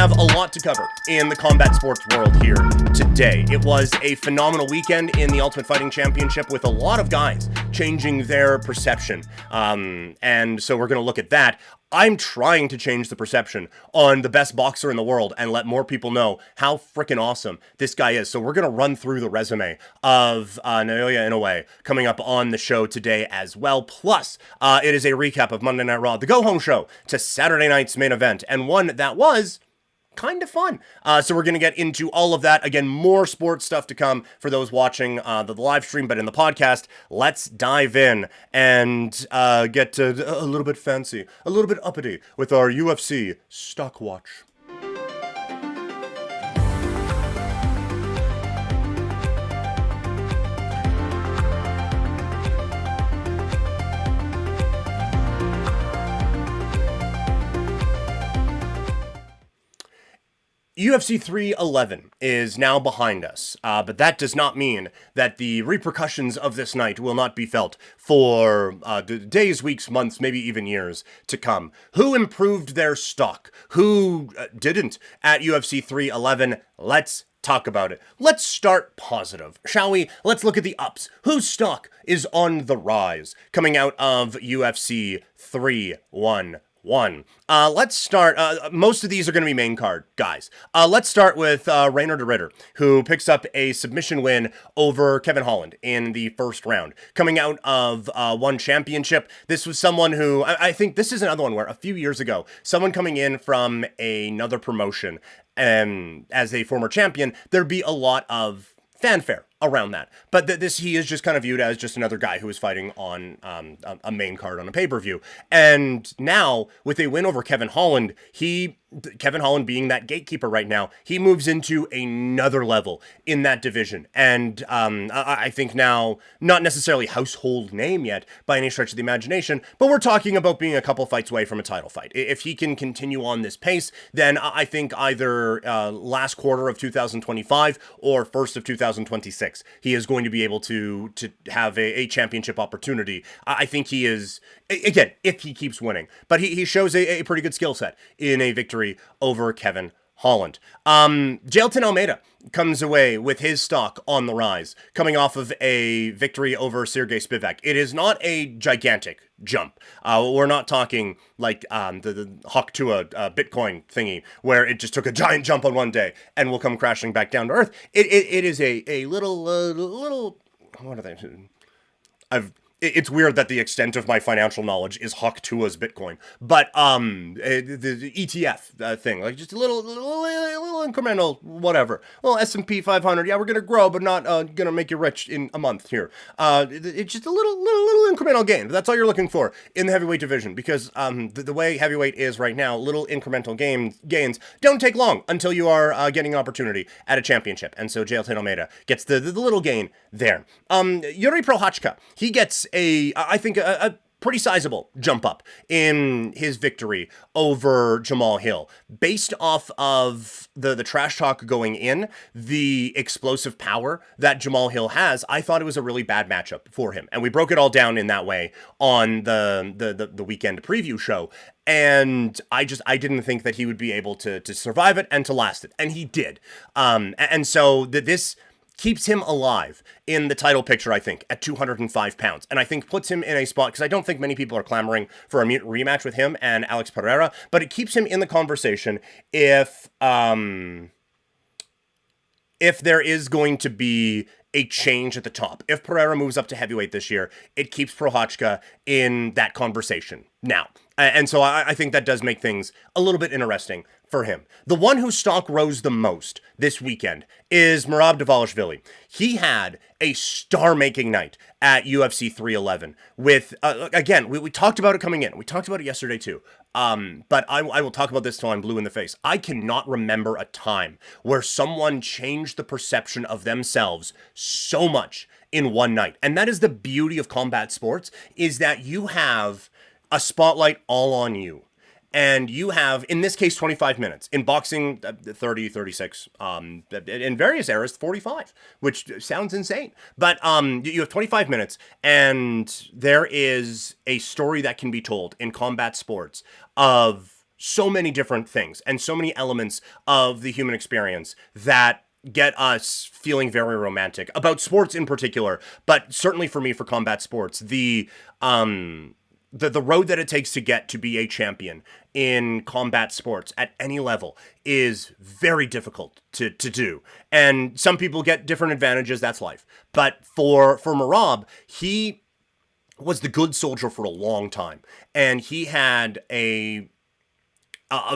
have a lot to cover in the combat sports world here today. It was a phenomenal weekend in the Ultimate Fighting Championship with a lot of guys changing their perception. And so we're going to look at that. I'm trying to change the perception on the best boxer in the world and let more people know how freaking awesome this guy is. So we're going to run through the resume of Naoya Inoue coming up on the show today as well. Plus, it is a recap of Monday Night Raw, the go-home show to Saturday night's main event, and one that was kind of fun. So we're going to get into all of that. Again, more sports stuff to come for those watching the live stream, but in the podcast, let's dive in and get a little bit fancy, a little bit uppity with our UFC Stock Watch. UFC 311 is now behind us, but that does not mean that the repercussions of this night will not be felt for days, weeks, months, maybe even years to come. Who improved their stock? Who didn't at UFC 311? Let's talk about it. Let's start positive, shall we? Let's look at the ups. Whose stock is on the rise coming out of UFC 311? Let's start, most of these are going to be main card guys. Let's start with Reinier de Ridder, who picks up a submission win over Kevin Holland in the first round. Coming out of one championship, this was someone who, I think this is another one where a few years ago, someone coming in from another promotion as a former champion, there'd be a lot of fanfare around that. But he is just kind of viewed as just another guy who is fighting on a main card on a pay-per-view. And now, with a win over Kevin Holland, Kevin Holland being that gatekeeper right now, he moves into another level in that division. And I think now, not necessarily household name yet by any stretch of the imagination, but we're talking about being a couple fights away from a title fight. If he can continue on this pace, then I think either last quarter of 2025 or first of 2026, he is going to be able to have a championship opportunity. I think he is, again, if he keeps winning, but he shows a pretty good skill set in a victory over Kevin Holland. Jailton Almeida comes away with his stock on the rise, coming off of a victory over Sergey Spivak. It is not a gigantic jump. We're not talking like the Hawk-Tua Bitcoin thingy, where it just took a giant jump on one day and will come crashing back down to earth. It is a little, what are they? It's weird that the extent of my financial knowledge is Hawk-Tua's Bitcoin, but the ETF thing, like just a little incremental, whatever. Well, S&P 500, yeah, we're gonna grow, but not gonna make you rich in a month here. It's just a little incremental gain. That's all you're looking for in the heavyweight division, because the way heavyweight is right now, little incremental gains don't take long until you are getting an opportunity at a championship. And so Jailton Almeida gets the little gain there. Yuri Prochazka, he gets I think a pretty sizable jump up in his victory over Jamal Hill. Based off of the trash talk going in, the explosive power that Jamal Hill has, I thought it was a really bad matchup for him. And we broke it all down in that way on the weekend preview show. And I didn't think that he would be able to survive it and to last it. And he did. And so this keeps him alive in the title picture, I think, at 205 pounds. And I think puts him in a spot, because I don't think many people are clamoring for a rematch with him and Alex Pereira, but it keeps him in the conversation if there is going to be a change at the top. If Pereira moves up to heavyweight this year, it keeps Prochazka in that conversation now. And so I think that does make things a little bit interesting for him. The one whose stock rose the most this weekend is Merab Dvalishvili. He had a star-making night at UFC 311 with, again, we talked about it coming in. We talked about it yesterday too. But I will talk about this till I'm blue in the face. I cannot remember a time where someone changed the perception of themselves so much in one night. And that is the beauty of combat sports, is that you have a spotlight all on you. And you have, in this case, 25 minutes. In boxing, 30, 36. In various eras, 45, which sounds insane. But you have 25 minutes, and there is a story that can be told in combat sports of so many different things and so many elements of the human experience that get us feeling very romantic about sports in particular, but certainly for me, for combat sports, the road that it takes to get to be a champion in combat sports at any level is very difficult to do. And some people get different advantages, that's life. But for Merab, he was the good soldier for a long time. And he had a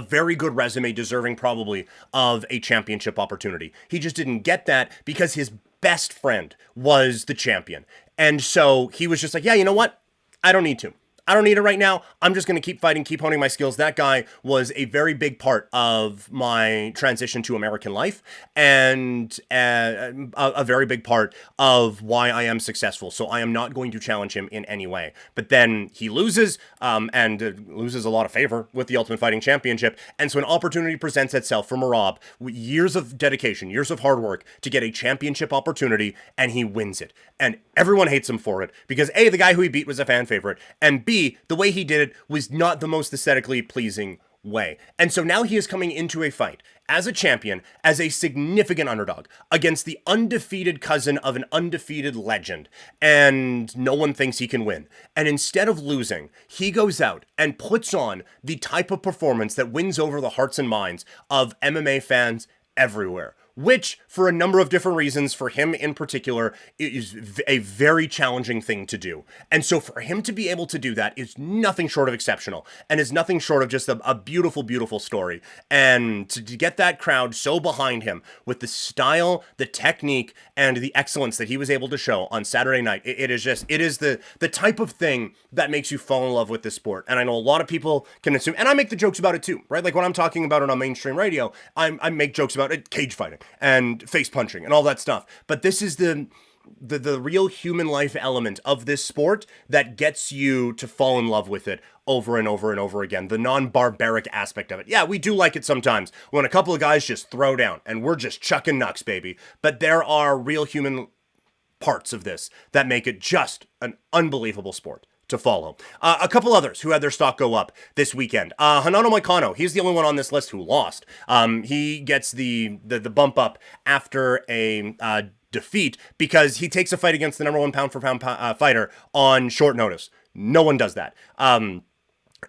very good resume, deserving probably of a championship opportunity. He just didn't get that because his best friend was the champion. And so he was just like, yeah, you know what? I don't need to. I don't need it right now. I'm just going to keep fighting, keep honing my skills. That guy was a very big part of my transition to American life and a very big part of why I am successful. So I am not going to challenge him in any way. But then he loses and loses a lot of favor with the Ultimate Fighting Championship. And so an opportunity presents itself for Merab, years of dedication, years of hard work to get a championship opportunity, and he wins it. And everyone hates him for it because A, the guy who he beat was a fan favorite, and B, the way he did it was not the most aesthetically pleasing way. And so now he is coming into a fight as a champion, as a significant underdog against the undefeated cousin of an undefeated legend. And no one thinks he can win. And instead of losing, he goes out and puts on the type of performance that wins over the hearts and minds of MMA fans everywhere. Which, for a number of different reasons, for him in particular, is a very challenging thing to do. And so for him to be able to do that is nothing short of exceptional, and is nothing short of just a beautiful, beautiful story. And to get that crowd so behind him with the style, the technique, and the excellence that he was able to show on Saturday night, it is the type of thing that makes you fall in love with this sport. And I know a lot of people can assume, and I make the jokes about it too, right? Like when I'm talking about it on mainstream radio, I make jokes about it, cage fighting and face punching and all that stuff. But this is the real human life element of this sport that gets you to fall in love with it over and over and over again. The non-barbaric aspect of it. Yeah, we do like it sometimes when a couple of guys just throw down and we're just chucking knucks, baby. But there are real human parts of this that make it just an unbelievable sport to follow. A couple others who had their stock go up this weekend. Hanano Moicano, he's the only one on this list who lost. He gets the bump up after a defeat because he takes a fight against the number one pound for pound fighter on short notice. No one does that. And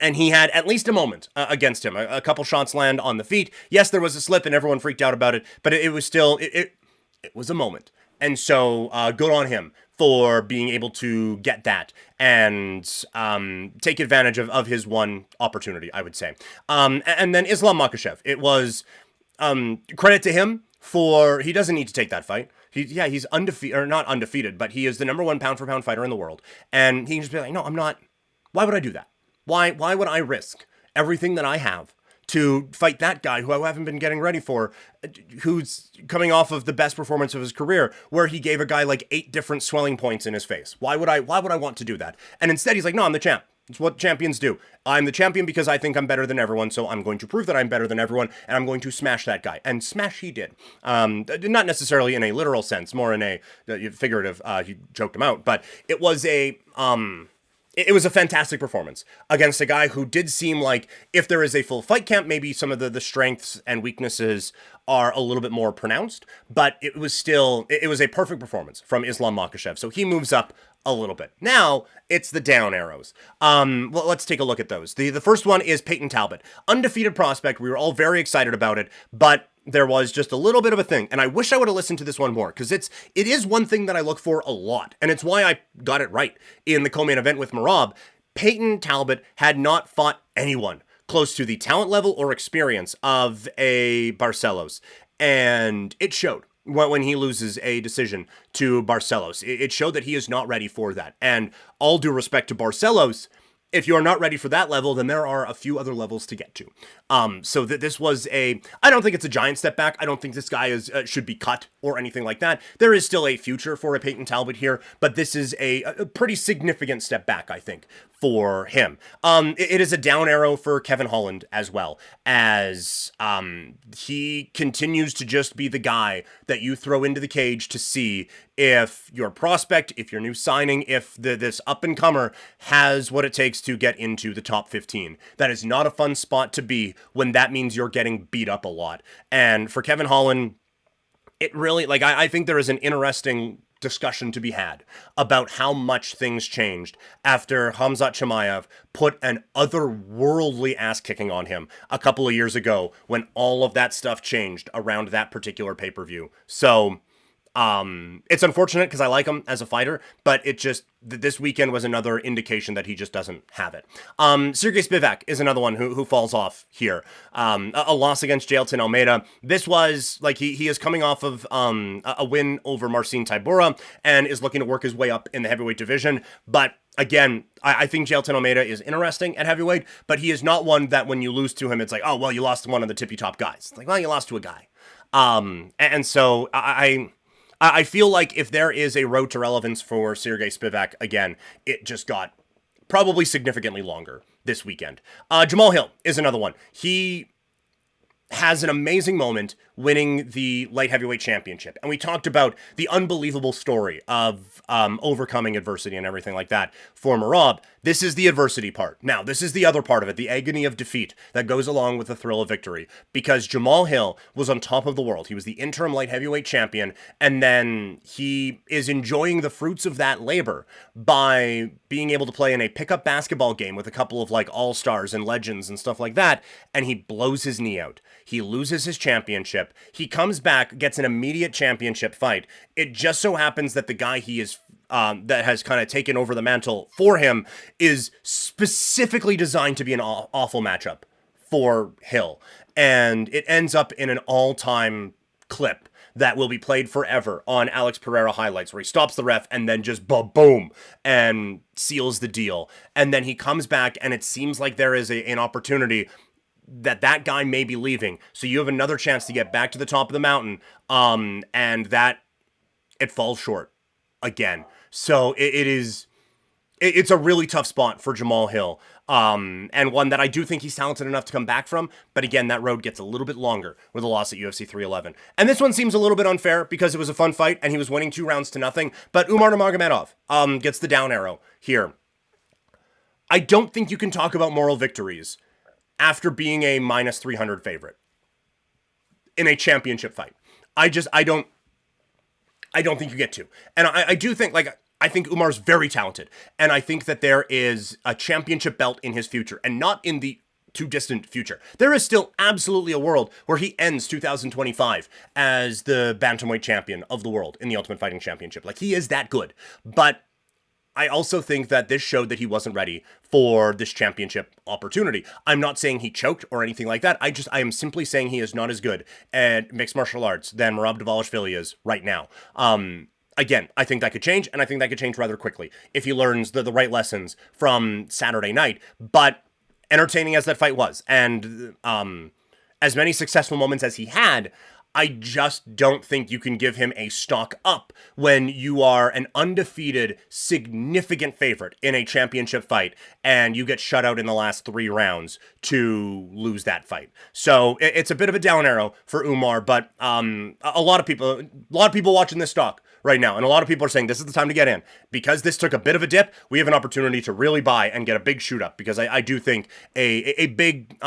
he had at least a moment against him. A couple shots land on the feet. Yes, there was a slip and everyone freaked out about it, but it was still, it was a moment. And so good on him for being able to get that and take advantage of his one opportunity, I would say. And then Islam Makhachev, it was credit to him for, he doesn't need to take that fight. He's undefeated, or not undefeated, but he is the number one pound for pound fighter in the world. And he can just be like, no, I'm not. Why would I do that? Why would I risk everything that I have to fight that guy who I haven't been getting ready for, who's coming off of the best performance of his career, where he gave a guy like 8 different swelling points in his face? Why would I want to do that? And instead he's like, no, I'm the champ. It's what champions do. I'm the champion because I think I'm better than everyone, so I'm going to prove that I'm better than everyone, and I'm going to smash that guy. And smash he did. Not necessarily in a literal sense, more in a figurative, he choked him out, but it was a fantastic performance against a guy who did seem like, if there is a full fight camp, maybe some of the strengths and weaknesses are a little bit more pronounced, but it was a perfect performance from Islam Makhachev. So he moves up a little bit. Now it's the down arrows. Well, let's take a look at those. The first one is Peyton Talbot, undefeated prospect. We were all very excited about it, but there was just a little bit of a thing, and I wish I would have listened to this one more, because it is one thing that I look for a lot, and it's why I got it right in the co-main event with Merab. Peyton Talbot had not fought anyone close to the talent level or experience of a Barcelos, and it showed when he loses a decision to Barcelos. It showed that he is not ready for that, and all due respect to Barcelos, if you're not ready for that level, then there are a few other levels to get to. So this was I don't think it's a giant step back. I don't think this guy should be cut or anything like that. There is still a future for a Peyton Talbot here, but this is a pretty significant step back, I think, for him. It is a down arrow for Kevin Holland as well, as he continues to just be the guy that you throw into the cage to see if your prospect, if your new signing, if this up-and-comer has what it takes to get into the top 15. That is not a fun spot to be when that means you're getting beat up a lot. And for Kevin Holland, it really, like, I think there is an interesting discussion to be had about how much things changed after Khamzat Chimaev put an otherworldly ass kicking on him a couple of years ago when all of that stuff changed around that particular pay-per-view. So it's unfortunate because I like him as a fighter, but it just, this weekend was another indication that he just doesn't have it. Sergey Spivak is another one who falls off here. A loss against Jailton Almeida. This was, like, he is coming off of a win over Marcin Tybura and is looking to work his way up in the heavyweight division, but again, I think Jailton Almeida is interesting at heavyweight, but he is not one that when you lose to him, it's like, oh, well, you lost to one of the tippy-top guys. It's like, well, you lost to a guy. And so I feel like if there is a road to relevance for Sergey Spivak, again, it just got probably significantly longer this weekend. Jamal Hill is another one. He has an amazing moment winning the light heavyweight championship. And we talked about the unbelievable story of overcoming adversity and everything like that for Merab. This is the adversity part. Now, this is the other part of it, the agony of defeat that goes along with the thrill of victory. Because Jamal Hill was on top of the world. He was the interim light heavyweight champion. And then he is enjoying the fruits of that labor by being able to play in a pickup basketball game with a couple of, like, all-stars and legends and stuff like that. And he blows his knee out. He loses his championship. He comes back, gets an immediate championship fight. It just so happens that the guy he is that has kind of taken over the mantle for him is specifically designed to be an awful matchup for Hill. And it ends up in an all-time clip that will be played forever on Alex Pereira highlights, where he stops the ref and then just boom and seals the deal. And then he comes back and it seems like there is an opportunity that guy may be leaving. So you have another chance to get back to the top of the mountain. And that it falls short again. So it's a really tough spot for Jamal Hill. And one that I do think he's talented enough to come back from. But again, that road gets a little bit longer with a loss at UFC 311. And this one seems a little bit unfair because it was a fun fight and he was winning 2 rounds to nothing. But Umar Nurmagomedov gets the down arrow here. I don't think you can talk about moral victories after being a minus 300 favorite in a championship fight. I don't think you get to. And I do think, like, I think Umar's very talented. And I think that there is a championship belt in his future and not in the too distant future. There is still absolutely a world where he ends 2025 as the bantamweight champion of the world in the Ultimate Fighting Championship. Like, he is that good. But I also think that this showed that he wasn't ready for this championship opportunity. I'm not saying he choked or anything like that. I am simply saying he is not as good at mixed martial arts than Merab Dvalishvili is right now. Again, I think that could change, and I think that could change rather quickly if he learns the right lessons from Saturday night. But entertaining as that fight was, and as many successful moments as he had, I just don't think you can give him a stock up when you are an undefeated, significant favorite in a championship fight and you get shut out in the last 3 rounds to lose that fight. So it's a bit of a down arrow for Umar, but a lot of people watching this stock right now, and a lot of people are saying this is the time to get in. Because this took a bit of a dip, we have an opportunity to really buy and get a big shoot up, because I do think a big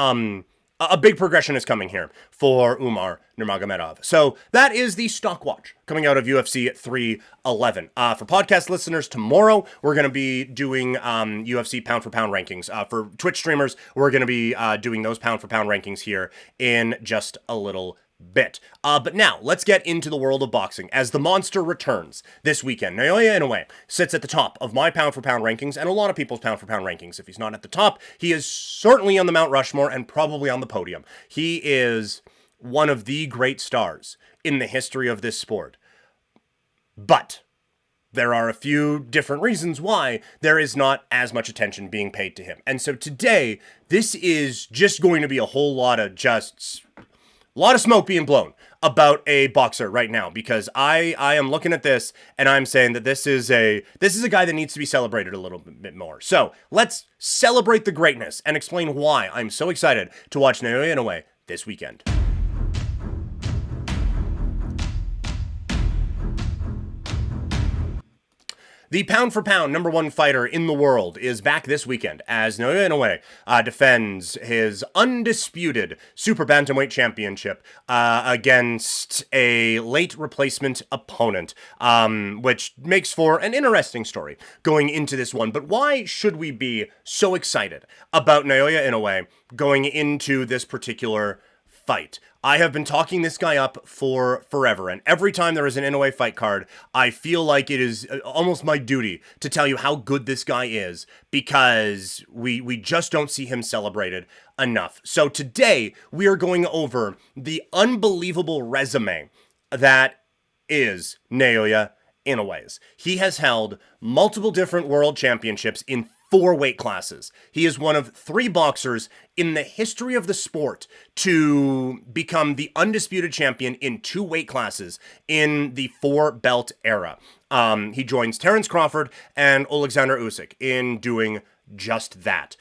progression is coming here for Umar Nurmagomedov. So that is the Stock Watch coming out of UFC 311. For podcast listeners, tomorrow we're going to be doing UFC pound for pound rankings. For Twitch streamers, we're going to be doing those pound for pound rankings here in just a little bit. But now, let's get into the world of boxing as the monster returns this weekend. Naoya Inoue sits at the top of my pound for pound rankings and a lot of people's pound for pound rankings. If he's not at the top, he is certainly on the Mount Rushmore and probably on the podium. He is one of the great stars in the history of this sport. But there are a few different reasons why there is not as much attention being paid to him. And so today, this is just going to be a whole lot of just a lot of smoke being blown about a boxer right now, because I am looking at this and I'm saying that this is a guy that needs to be celebrated a little bit more. So let's celebrate the greatness and explain why I'm so excited to watch Naoya Inoue this weekend. The pound-for-pound #1 fighter in the world is back this weekend as Naoya Inoue defends his undisputed Super Bantamweight Championship against a late replacement opponent, which makes for an interesting story going into this one. But why should we be so excited about Naoya Inoue going into this particular fight? I have been talking this guy up for forever, and every time there is an Inoue fight card, I feel like it is almost my duty to tell you how good this guy is, because we just don't see him celebrated enough. So today, we are going over the unbelievable resume that is Naoya Inoue's. He has held multiple different world championships in 4 weight classes. He is one of 3 boxers in the history of the sport to become the undisputed champion in 2 weight classes in the 4-belt era. He joins Terence Crawford and Alexander Usyk in doing just that.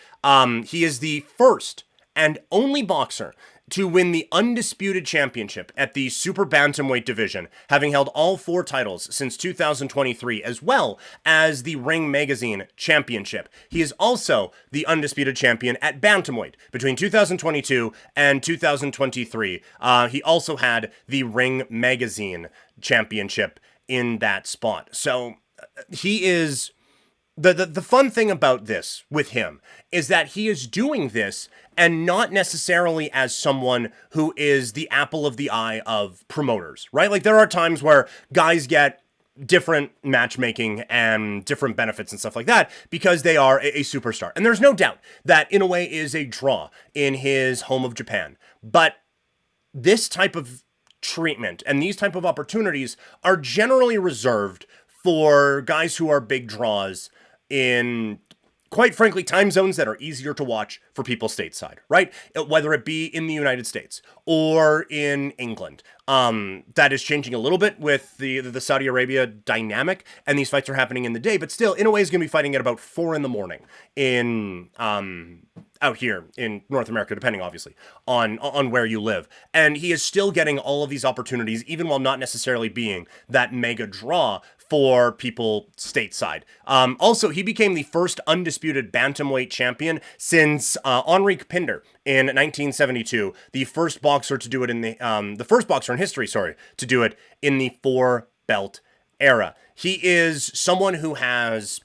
He is the first and only boxer to win the undisputed championship at the Super Bantamweight division, having held all 4 titles since 2023, as well as the Ring Magazine Championship. He is also the undisputed champion at Bantamweight between 2022 and 2023. He also had the Ring Magazine Championship in that spot. So he is... The fun thing about this with him is that he is doing this and not necessarily as someone who is the apple of the eye of promoters, right? Like, there are times where guys get different matchmaking and different benefits and stuff like that because they are a superstar. And there's no doubt that Inoue is a draw in his home of Japan. But this type of treatment and these type of opportunities are generally reserved for guys who are big draws in, quite frankly, time zones that are easier to watch for people stateside, right? Whether it be in the United States or in England. That is changing a little bit with the Saudi Arabia dynamic, and these fights are happening in the day, but still, Inoue is going to be fighting at about 4 in the morning in out here in North America, depending obviously on where you live. And he is still getting all of these opportunities, even while not necessarily being that mega draw for people stateside. Also, he became the first undisputed bantamweight champion since Henri Pinder in 1972, the first boxer to do it in the first boxer in history, to do it in the 4-belt era. He is someone who has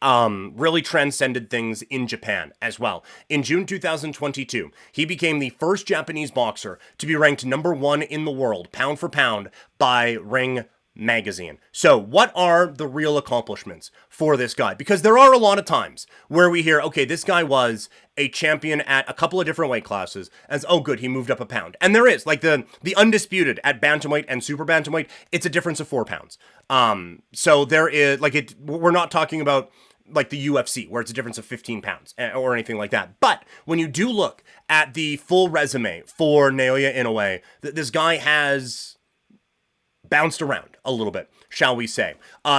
really transcended things in Japan as well. In June 2022, he became the first Japanese boxer to be ranked #1 in the world, pound for pound, by Ring Magazine. So what are the real accomplishments for this guy? Because there are a lot of times where we hear, okay, this guy was a champion at a couple of different weight classes, as, oh good, he moved up a pound. And there is, like, the undisputed at bantamweight and super bantamweight, it's a difference of 4 pounds. So there is, like, we're not talking about like the UFC, where it's a difference of 15 pounds or anything like that. But when you do look at the full resume for Naoya Inoue, this guy has bounced around a little bit, shall we say.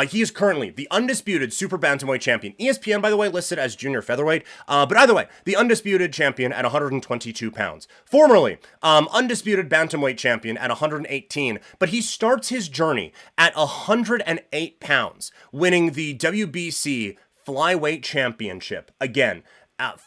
He is currently the undisputed Super Bantamweight champion. ESPN, by the way, listed as junior featherweight. But either way, the undisputed champion at 122 pounds. Formerly, undisputed Bantamweight champion at 118. But he starts his journey at 108 pounds, winning the WBC Flyweight Championship. Again,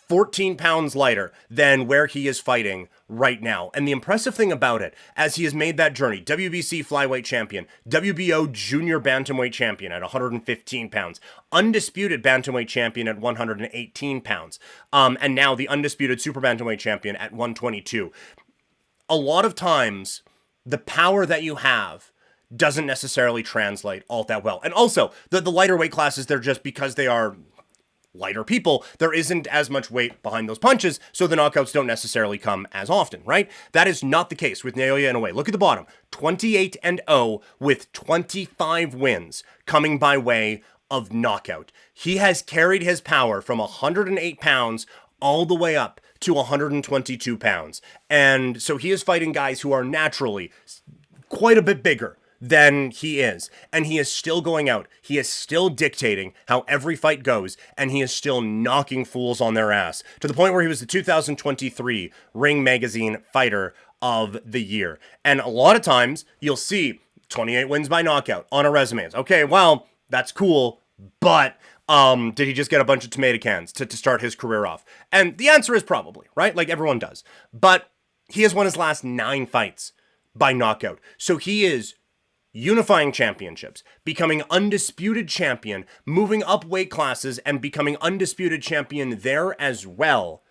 14 pounds lighter than where he is fighting right now. And the impressive thing about it, as he has made that journey, WBC Flyweight Champion, WBO Junior Bantamweight Champion at 115 pounds, Undisputed Bantamweight Champion at 118 pounds, and now the Undisputed Super Bantamweight Champion at 122. A lot of times, the power that you have doesn't necessarily translate all that well. And also, the lighter weight classes, they're just, because they are lighter people, there isn't as much weight behind those punches, so the knockouts don't necessarily come as often, right? That is not the case with Naoya Inoue. Look at the bottom, 28-0 with 25 wins coming by way of knockout. He has carried his power from 108 pounds all the way up to 122 pounds. And so he is fighting guys who are naturally quite a bit bigger than he is. And he is still going out. He is still dictating how every fight goes. And he is still knocking fools on their ass to the point where he was the 2023 Ring Magazine Fighter of the Year. And a lot of times you'll see 28 wins by knockout on a resume. It's, okay, well, that's cool, but did he just get a bunch of tomato cans to start his career off? And the answer is probably, right? Like everyone does. But he has won his last 9 fights by knockout. So he is unifying championships, becoming undisputed champion, moving up weight classes and becoming undisputed champion there as well,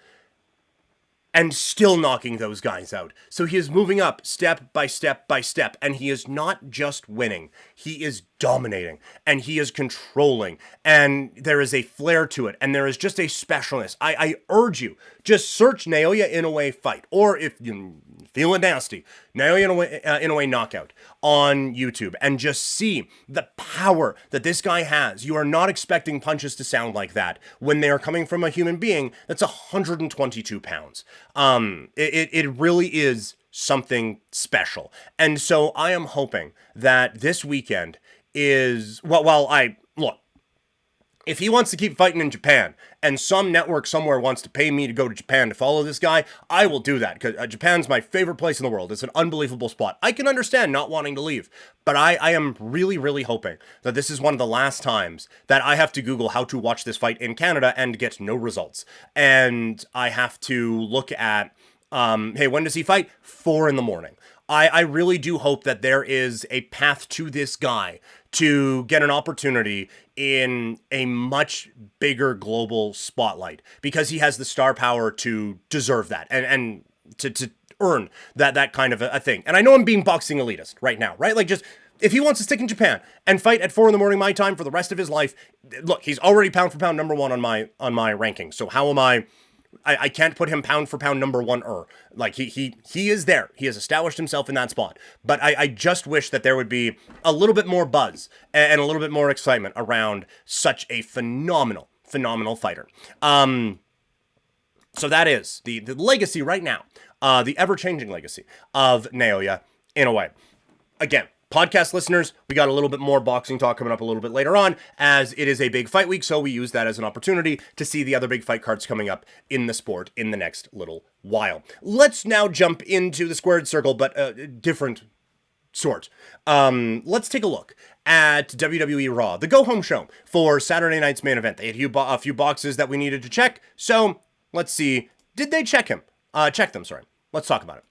and still knocking those guys out. So he is moving up step by step by step, and he is not just winning, he is dominating, and he is controlling, and there is a flair to it, and there is just a specialness. I urge you, just search Naoya Inoue fight, or if you feeling nasty, Naoya Inoue knockout on YouTube, and just see the power that this guy has. You are not expecting punches to sound like that when they are coming from a human being that's 122 pounds. It really is something special. And so I am hoping that this weekend is, look, if he wants to keep fighting in Japan and some network somewhere wants to pay me to go to Japan to follow this guy, I will do that, because Japan's my favorite place in the world. It's an unbelievable spot. I can understand not wanting to leave, but I am really, really hoping that this is one of the last times that I have to Google how to watch this fight in Canada and get no results. And I have to look at, hey, when does he fight? 4 a.m. I really do hope that there is a path to this guy to get an opportunity in a much bigger global spotlight, because he has the star power to deserve that and to earn that kind of a thing. And I know I'm being boxing elitist right now, right? Like, just if he wants to stick in Japan and fight at 4 a.m. my time for the rest of his life, look, he's already pound for pound number 1 on my ranking. So how am I can't put him pound for pound number 1. Like, he is there. He has established himself in that spot. But I just wish that there would be a little bit more buzz and a little bit more excitement around such a phenomenal fighter. So that is the legacy right now, the ever-changing legacy of Naoya Inoue. Again, podcast listeners, we got a little bit more boxing talk coming up a little bit later on, as it is a big fight week, so we use that as an opportunity to see the other big fight cards coming up in the sport in the next little while. Let's now jump into the squared circle, but different sort. Let's take a look at WWE RAW, the go-home show for Saturday night's main event. They had a few boxes that we needed to check, so let's see. Did they check them? Let's talk about it.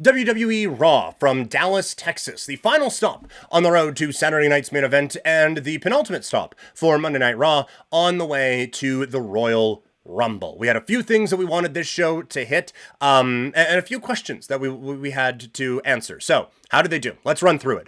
WWE RAW from Dallas, Texas, the final stop on the road to Saturday night's main event and the penultimate stop for Monday Night Raw on the way to the Royal Rumble. We had a few things that we wanted this show to hit, and a few questions that we had to answer. So, how did they do? Let's run through it.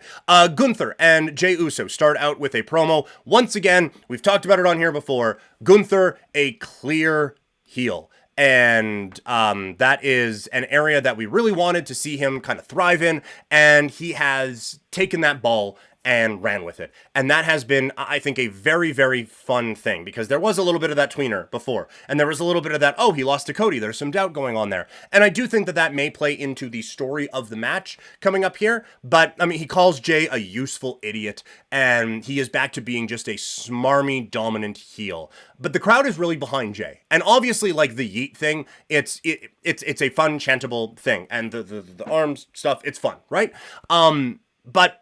Gunther and Jey Uso start out with a promo. Once again, we've talked about it on here before. Gunther, a clear heel. And that is an area that we really wanted to see him kind of thrive in, and he has taken that ball and ran with it. And that has been, I think, a very, very fun thing, because there was a little bit of that tweener before, and there was a little bit of that, oh, he lost to Cody, there's some doubt going on there. And I do think that may play into the story of the match coming up here, but, I mean, he calls Jay a useful idiot, and he is back to being just a smarmy, dominant heel. But the crowd is really behind Jay. And obviously, like the yeet thing, it's a fun, chantable thing, and the arms stuff, it's fun, right? But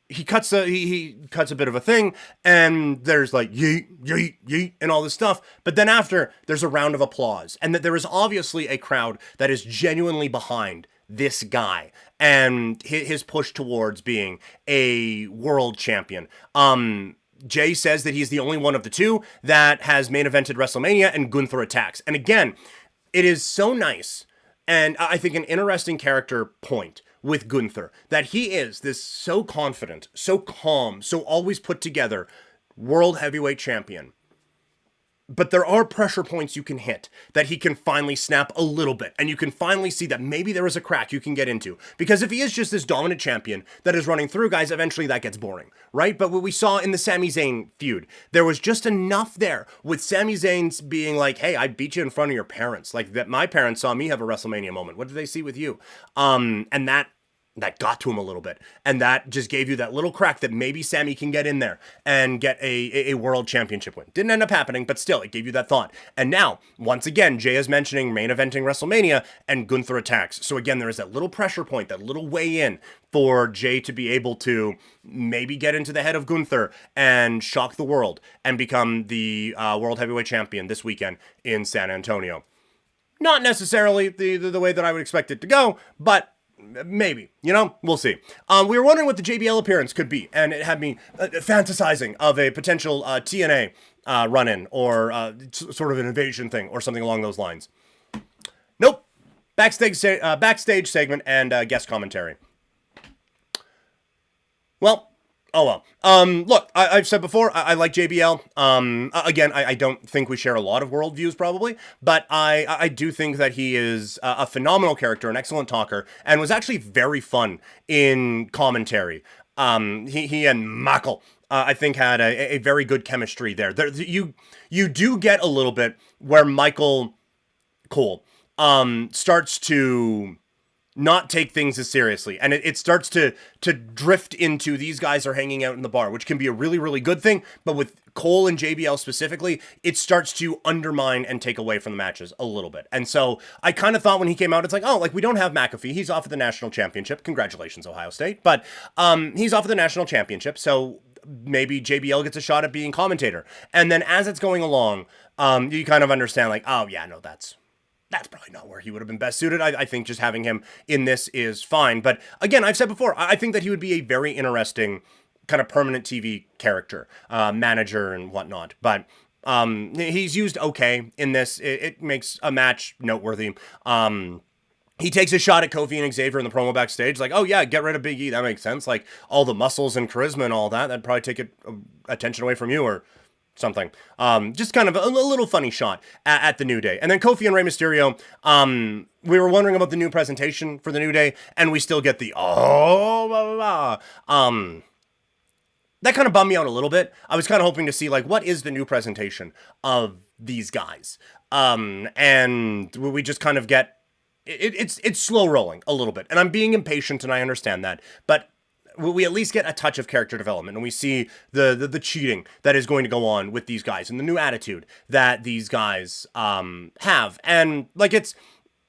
he cuts a bit of a thing, and there's like yeet, yeet, yeet, and all this stuff. But then after, there's a round of applause, and that there is obviously a crowd that is genuinely behind this guy and his push towards being a world champion. Jay says that he's the only one of the two that has main evented WrestleMania, and Gunther attacks. And again, it is so nice, and I think an interesting character point with Gunther, that he is this so confident, so calm, so always put together world heavyweight champion. But there are pressure points you can hit that he can finally snap a little bit. And you can finally see that maybe there is a crack you can get into. Because if he is just this dominant champion that is running through guys, eventually that gets boring, right? But what we saw in the Sami Zayn feud, there was just enough there with Sami Zayn being like, hey, I beat you in front of your parents. Like that my parents saw me have a WrestleMania moment. What did they see with you? And that got to him a little bit. And that just gave you that little crack that maybe Sami can get in there and get a world championship win. Didn't end up happening, but still, it gave you that thought. And now, once again, Jay is mentioning main eventing WrestleMania and Gunther attacks. So again, there is that little pressure point, that little way in for Jay to be able to maybe get into the head of Gunther and shock the world and become the World Heavyweight Champion this weekend in San Antonio. Not necessarily the way that I would expect it to go, but maybe, we'll see. We were wondering what the JBL appearance could be, and it had me fantasizing of a potential TNA run-in or sort of an invasion thing or something along those lines. Nope. Backstage segment and guest commentary. Well, oh well. Look, I've said before, I like JBL. Again, I don't think we share a lot of worldviews probably, but I do think that he is a phenomenal character, an excellent talker, and was actually very fun in commentary. He and Michael, I think, had a very good chemistry there. You do get a little bit where Michael Cole starts to not take things as seriously. And it starts to drift into these guys are hanging out in the bar, which can be a really, really good thing. But with Cole and JBL specifically, it starts to undermine and take away from the matches a little bit. And so I kind of thought when he came out, it's like, oh, like we don't have McAfee. He's off of the national championship. Congratulations, Ohio State. But he's off of the national championship. So maybe JBL gets a shot at being commentator. And then as it's going along, you kind of understand like, oh yeah, no, that's probably not where he would have been best suited. I think just having him in this is fine. But again, I've said before, I think that he would be a very interesting kind of permanent TV character, manager and whatnot. But he's used okay in this. It makes a match noteworthy. He takes a shot at Kofi and Xavier in the promo backstage. Like, oh yeah, get rid of Big E. That makes sense. Like all the muscles and charisma and all that. That'd probably take attention away from you or something. Just kind of a little funny shot at the New Day. And then Kofi and Rey Mysterio, we were wondering about the new presentation for the New Day, and we still get the blah, blah, blah. That kind of bummed me out a little bit. I was kind of hoping to see, like, what is the new presentation of these guys? And we just kind of get, it's slow rolling a little bit. And I'm being impatient, and I understand that. But we at least get a touch of character development, and we see the cheating that is going to go on with these guys and the new attitude that these guys have. And like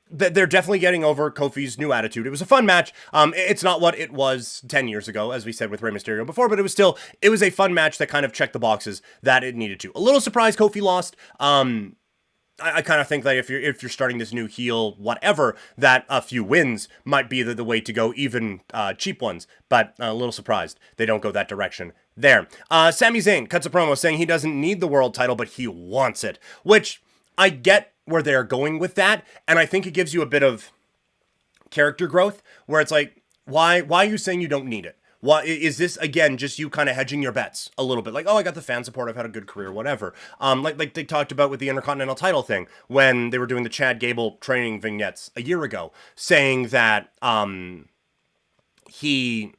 they're definitely getting over Kofi's new attitude. It was a fun match. It's not what it was 10 years ago, as we said with Rey Mysterio before, but it was a fun match that kind of checked the boxes that it needed to. A little surprised Kofi lost. I kind of think that if you're starting this new heel, whatever, that a few wins might be the way to go, even cheap ones. But a little surprised they don't go that direction there. Sami Zayn cuts a promo saying he doesn't need the world title, but he wants it, which I get where they're going with that, and I think it gives you a bit of character growth where it's like, why are you saying you don't need it? Why is this again just you kind of hedging your bets a little bit? Like, oh, I got the fan support, I've had a good career, whatever. Like they talked about with the Intercontinental title thing when they were doing the Chad Gable training vignettes a year ago, saying that he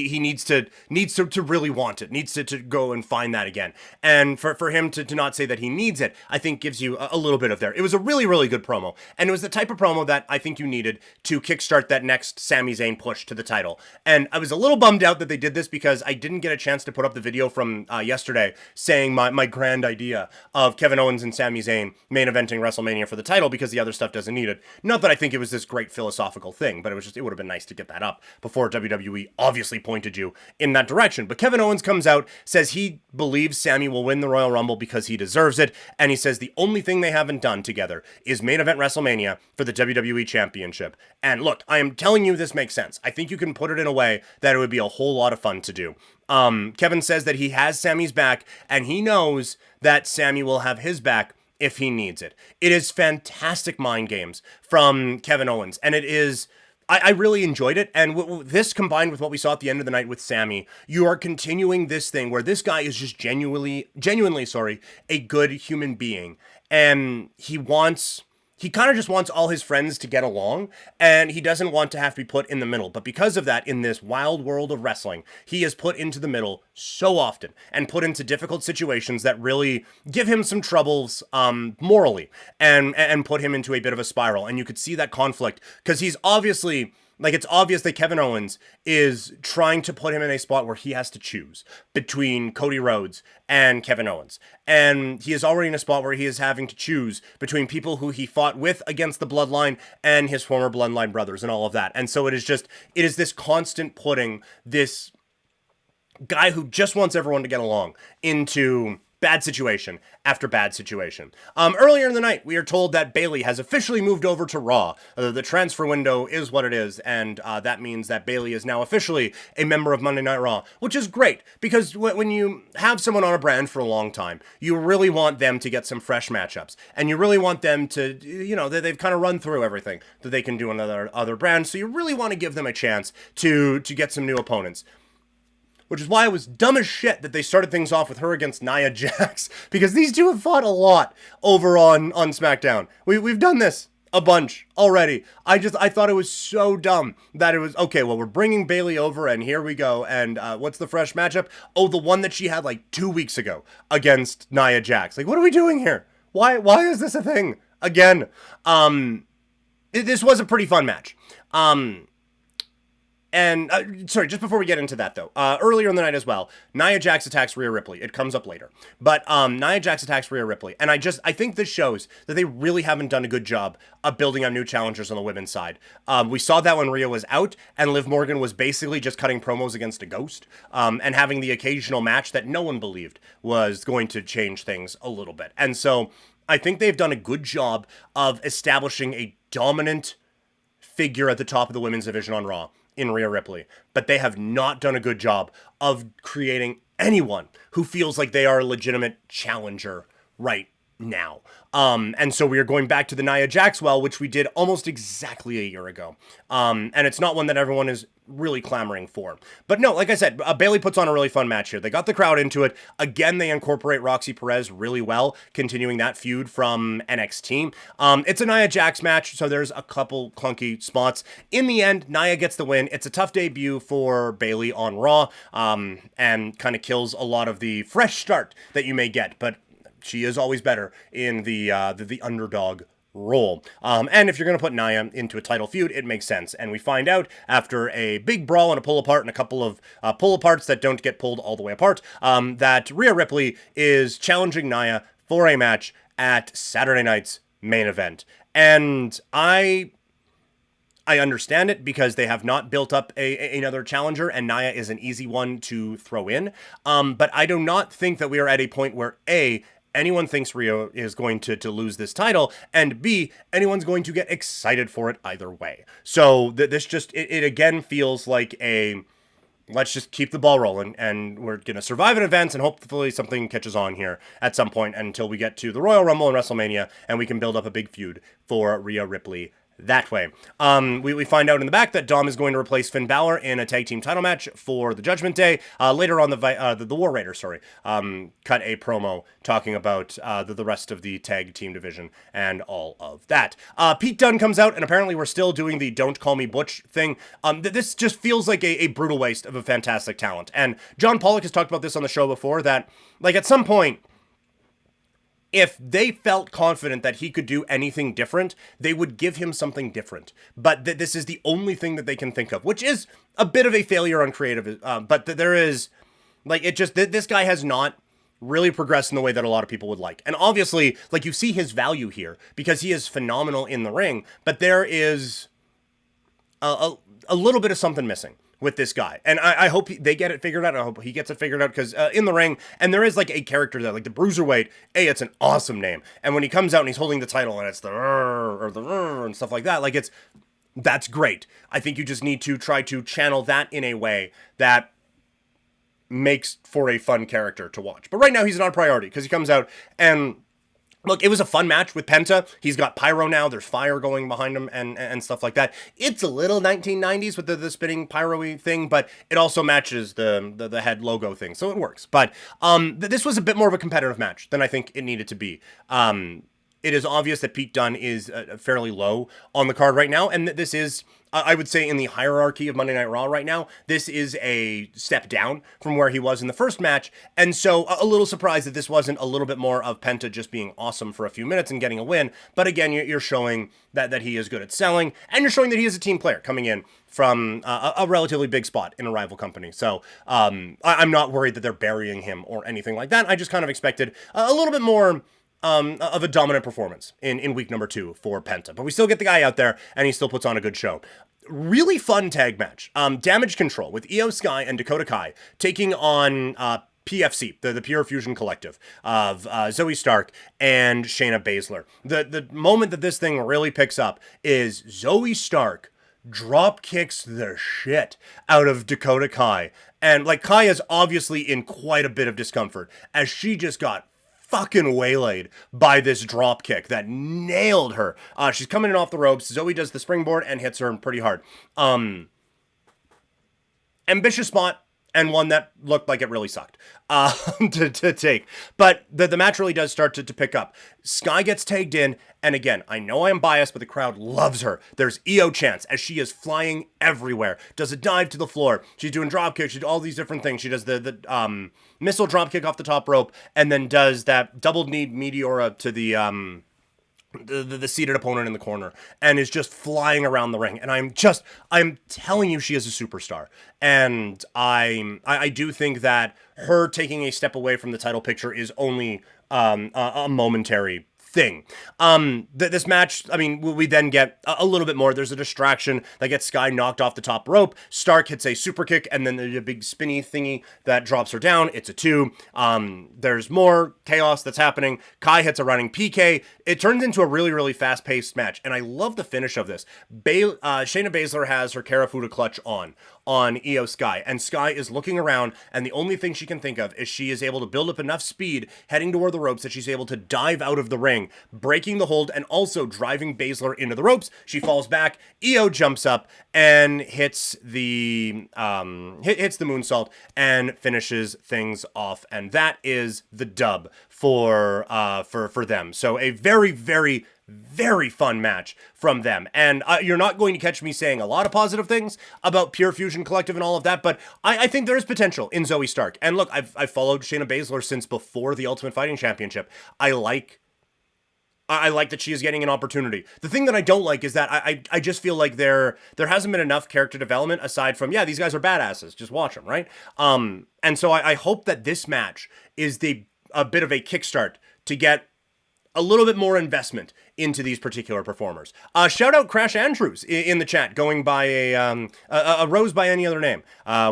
needs to really want it, needs to go and find that again. And for him to not say that he needs it, I think gives you a little bit of there. It was a really, really good promo. And it was the type of promo that I think you needed to kickstart that next Sami Zayn push to the title. And I was a little bummed out that they did this because I didn't get a chance to put up the video from yesterday saying my grand idea of Kevin Owens and Sami Zayn main eventing WrestleMania for the title because the other stuff doesn't need it. Not that I think it was this great philosophical thing, but it would have been nice to get that up before WWE obviously pointed you in that direction. But Kevin Owens comes out, says he believes Sami will win the Royal Rumble because he deserves it, and he says the only thing they haven't done together is main event WrestleMania for the WWE Championship. And look, I am telling you this makes sense. I think you can put it in a way that it would be a whole lot of fun to do. Kevin says that he has Sami's back, and he knows that Sami will have his back if he needs it. It is fantastic mind games from Kevin Owens, and it is I really enjoyed it, and this combined with what we saw at the end of the night with Sammy, you are continuing this thing where this guy is just genuinely, sorry, a good human being, and he kind of just wants all his friends to get along, and he doesn't want to have to be put in the middle. But because of that, in this wild world of wrestling, he is put into the middle so often and put into difficult situations that really give him some troubles morally and put him into a bit of a spiral. And you could see that conflict because he's obviously like, it's obvious that Kevin Owens is trying to put him in a spot where he has to choose between Cody Rhodes and Kevin Owens. And he is already in a spot where he is having to choose between people who he fought with against the bloodline and his former bloodline brothers and all of that. And so it is this constant putting this guy who just wants everyone to get along into bad situation after bad situation. Earlier in the night, we are told that Bayley has officially moved over to Raw. The transfer window is what it is, and that means that Bayley is now officially a member of Monday Night Raw, which is great, because when you have someone on a brand for a long time, you really want them to get some fresh matchups, and you really want them to, they've kind of run through everything that they can do on other brands, so you really want to give them a chance to get some new opponents. Which is why it was dumb as shit that they started things off with her against Nia Jax, because these two have fought a lot over on SmackDown. We've done this a bunch already. I thought it was so dumb that it was, okay, well, we're bringing Bayley over, and here we go, and what's the fresh matchup? Oh, the one that she had like 2 weeks ago against Nia Jax. Like, what are we doing here? Why is this a thing again? This was a pretty fun match. And, sorry, just before we get into that, though, earlier in the night as well, Nia Jax attacks Rhea Ripley. It comes up later. But Nia Jax attacks Rhea Ripley. And I think this shows that they really haven't done a good job of building up new challengers on the women's side. We saw that when Rhea was out, and Liv Morgan was basically just cutting promos against a ghost, and having the occasional match that no one believed was going to change things a little bit. And so I think they've done a good job of establishing a dominant figure at the top of the women's division on Raw in Rhea Ripley, but they have not done a good job of creating anyone who feels like they are a legitimate challenger right now. And so we are going back to the Nia Jax well, which we did almost exactly a year ago. And it's not one that everyone is really clamoring for. But no, like I said, Bayley puts on a really fun match here. They got the crowd into it. Again, they incorporate Roxy Perez really well, continuing that feud from NXT. It's a Nia Jax match, so there's a couple clunky spots. In the end, Nia gets the win. It's a tough debut for Bayley on Raw, and kind of kills a lot of the fresh start that you may get. But she is always better in the underdog role. And if you're going to put Nia into a title feud, it makes sense. And we find out after a big brawl and a pull apart and a couple of pull aparts that don't get pulled all the way apart, that Rhea Ripley is challenging Nia for a match at Saturday night's main event. And I understand it because they have not built up another challenger, and Nia is an easy one to throw in. But I do not think that we are at a point where anyone thinks Rhea is going to lose this title, and B, anyone's going to get excited for it either way. So this just, it again feels like let's just keep the ball rolling, and we're going to survive in events, and hopefully something catches on here at some point until we get to the Royal Rumble and WrestleMania, and we can build up a big feud for Rhea Ripley that way. We find out in the back that Dom is going to replace Finn Balor in a tag team title match for the Judgment Day. Later on, the War Raiders, cut a promo talking about the rest of the tag team division and all of that. Pete Dunne comes out, and apparently we're still doing the "Don't Call Me Butch" thing. This just feels like a brutal waste of a fantastic talent. And John Pollock has talked about this on the show before, that like at some point, if they felt confident that he could do anything different, they would give him something different. But this is the only thing that they can think of, which is a bit of a failure on creative. But there is, this guy has not really progressed in the way that a lot of people would like. And obviously, you see his value here because he is phenomenal in the ring, but there is a little bit of something missing with this guy. And I hope they get it figured out. I hope he gets it figured out, because in the ring, and there is a character that, the Bruiserweight, it's an awesome name. And when he comes out and he's holding the title and it's the or the and stuff like that, that's great. I think you just need to try to channel that in a way that makes for a fun character to watch. But right now he's not a priority, because he comes out and Look, it was a fun match with Penta. He's got pyro now. There's fire going behind him and stuff like that. It's a little 1990s with the spinning pyro-y thing, but it also matches the head logo thing, so it works. But this was a bit more of a competitive match than I think it needed to be. It is obvious that Pete Dunne is fairly low on the card right now, and that this is, I would say, in the hierarchy of Monday Night Raw right now, this is a step down from where he was in the first match, and so a little surprised that this wasn't a little bit more of Penta just being awesome for a few minutes and getting a win, but again, you're showing that he is good at selling, and you're showing that he is a team player coming in from a relatively big spot in a rival company. So I'm not worried that they're burying him or anything like that. I just kind of expected a little bit more of a dominant performance in week number 2 for Penta. But we still get the guy out there, and he still puts on a good show. Really fun tag match. Damage Control with Io Sky and Dakota Kai taking on PFC, the Pure Fusion Collective of Zoe Stark and Shayna Baszler. The moment that this thing really picks up is Zoe Stark drop kicks the shit out of Dakota Kai. And like, Kai is obviously in quite a bit of discomfort as she just got fucking waylaid by this drop kick that nailed her. She's coming in off the ropes. Zoe does the springboard and hits her pretty hard. Ambitious spot, and one that looked like it really sucked to take. But the match really does start to pick up. Sky gets tagged in, and again, I know I am biased, but the crowd loves her. There's Io chants as she is flying everywhere. Does a dive to the floor. She's doing drop kicks. She does all these different things. She does the missile drop kick off the top rope, and then does that double knee meteora to the seated opponent in the corner, and is just flying around the ring. And I'm telling you, she is a superstar. And I do think that her taking a step away from the title picture is only a momentary thing. This match, I mean, we then get a little bit more. There's a distraction that gets Sky knocked off the top rope. Stark hits a super kick, and then there's a big spinny thingy that drops her down. It's a 2. There's more chaos that's happening. Kai hits a running PK. It turns into a really, really fast-paced match, and I love the finish of this. Shayna Baszler has her Karafuda clutch on Io Sky, and Sky is looking around, and the only thing she can think of is she is able to build up enough speed heading toward the ropes that she's able to dive out of the ring, breaking the hold and also driving Baszler into the ropes. She falls back. Io jumps up and hits the moonsault and finishes things off, and that is the dub for them. So a very, very, very fun match from them. And you're not going to catch me saying a lot of positive things about Pure Fusion Collective and all of that, but I think there is potential in Zoe Stark. And look, I've followed Shayna Baszler since before the Ultimate Fighting Championship. I like that she is getting an opportunity. The thing that I don't like is that I just feel like there hasn't been enough character development aside from, yeah, these guys are badasses, just watch them, right? And so I hope that this match is a bit of a kickstart to get a little bit more investment into these particular performers. Shout out Crash Andrews in the chat, going by a rose by any other name,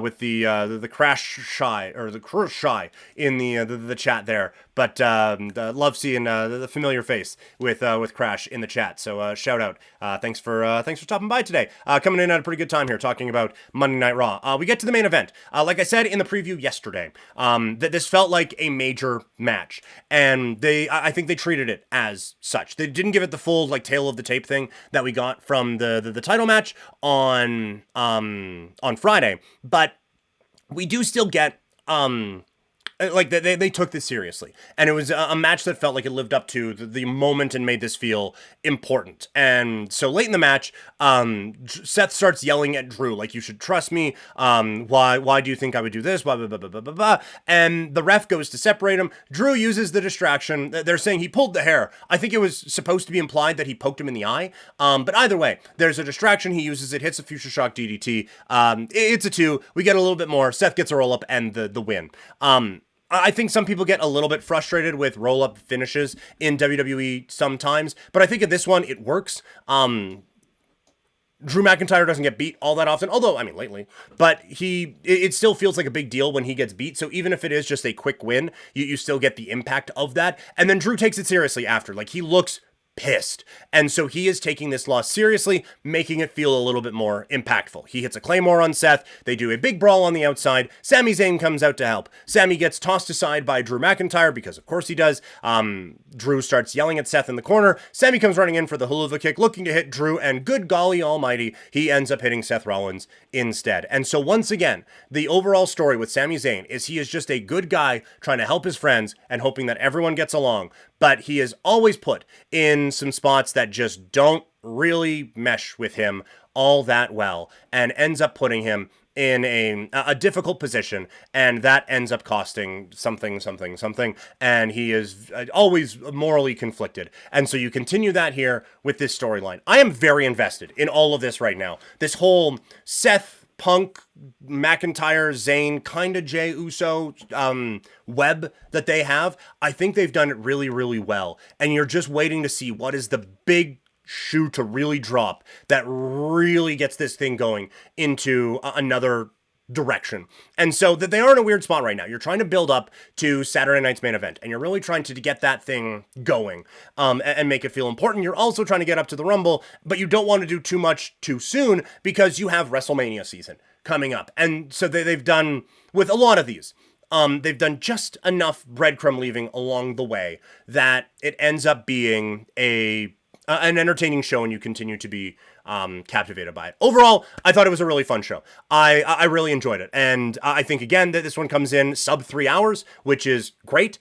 with the Crash Shy, or the Crush Shy in the chat there. But love seeing the familiar face with Crash in the chat. So shout out. Thanks for stopping by today. Coming in at a pretty good time here, talking about Monday Night Raw. We get to the main event. Like I said in the preview yesterday, that this felt like a major match, and I think they treated it as such. They didn't give it the full like tail of the tape thing that we got from the title match on Friday, but we do still get like they took this seriously, and it was a match that felt like it lived up to the moment and made this feel important. And so late in the match, Seth starts yelling at Drew like, "You should trust me. Why do you think I would do this? Blah blah blah blah blah blah blah." And the ref goes to separate him. Drew uses the distraction. They're saying he pulled the hair. I think it was supposed to be implied that he poked him in the eye. But either way, there's a distraction. He uses it, hits a Future Shock DDT. It's a 2. We get a little bit more. Seth gets a roll up and the win. I think some people get a little bit frustrated with roll-up finishes in WWE sometimes, but I think in this one, it works. Drew McIntyre doesn't get beat all that often, although, I mean, lately, but it still feels like a big deal when he gets beat, so even if it is just a quick win, you still get the impact of that, and then Drew takes it seriously after. Like, he looks pissed. And so he is taking this loss seriously, making it feel a little bit more impactful. He hits a Claymore on Seth. They do a big brawl on the outside. Sami Zayn comes out to help. Sami gets tossed aside by Drew McIntyre because of course he does. Drew starts yelling at Seth in the corner. Sami comes running in for the hula kick, looking to hit Drew, and good golly almighty, he ends up hitting Seth Rollins instead. And so once again, the overall story with Sami Zayn is he is just a good guy trying to help his friends and hoping that everyone gets along. But he is always put in some spots that just don't really mesh with him all that well and ends up putting him in a difficult position, and that ends up costing something, and he is always morally conflicted. And so you continue that here with this storyline. I am very invested in all of this right now. This whole Seth, Punk, McIntyre, Zayn, kind of Jey Uso web that they have. I think they've done it really, really well. And you're just waiting to see what is the big shoe to really drop that really gets this thing going into another direction. And so that they are in a weird spot right now. You're trying to build up to Saturday night's main event, and you're really trying to get that thing going and make it feel important. You're also trying to get up to the Rumble, but you don't want to do too much too soon because you have WrestleMania season coming up. And so they've done, with a lot of these, they've done just enough breadcrumb leaving along the way that it ends up being an entertaining show, and you continue to be captivated by it. Overall, I thought it was a really fun show. I really enjoyed it, and I think again that this one comes in sub 3 hours, which is great.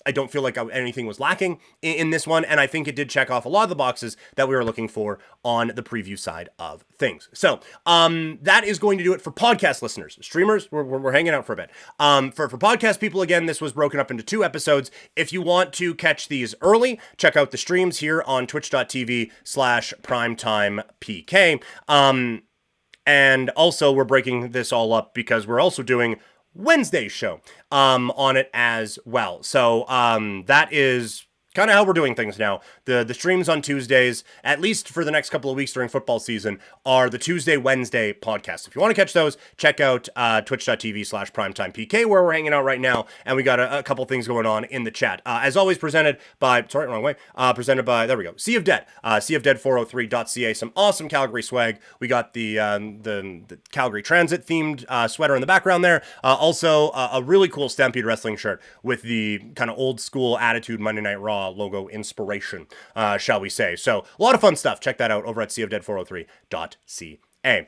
I don't feel like anything was lacking in this one, and I think it did check off a lot of the boxes that we were looking for on the preview side of things. So that is going to do it for podcast listeners. Streamers, we're hanging out for a bit. For podcast people, again, this was broken up into 2 episodes. If you want to catch these early, check out the streams here on twitch.tv/primetimepk. And also, we're breaking this all up because we're also doing Wednesday show on it as well. So that is kind of how we're doing things now. The streams on Tuesdays, at least for the next couple of weeks during football season, are the Tuesday, Wednesday podcasts. If you want to catch those, check out twitch.tv/primetimepk, where we're hanging out right now, and we got a couple things going on in the chat. As always, presented by, there we go, Sea of Dead, seaofdead403.ca, some awesome Calgary swag. We got the Calgary Transit themed sweater in the background there. Also, a really cool Stampede Wrestling shirt with the kind of old school Attitude Monday Night Raw logo inspiration, shall we say. So a lot of fun stuff. Check that out over at seaofdead403.ca.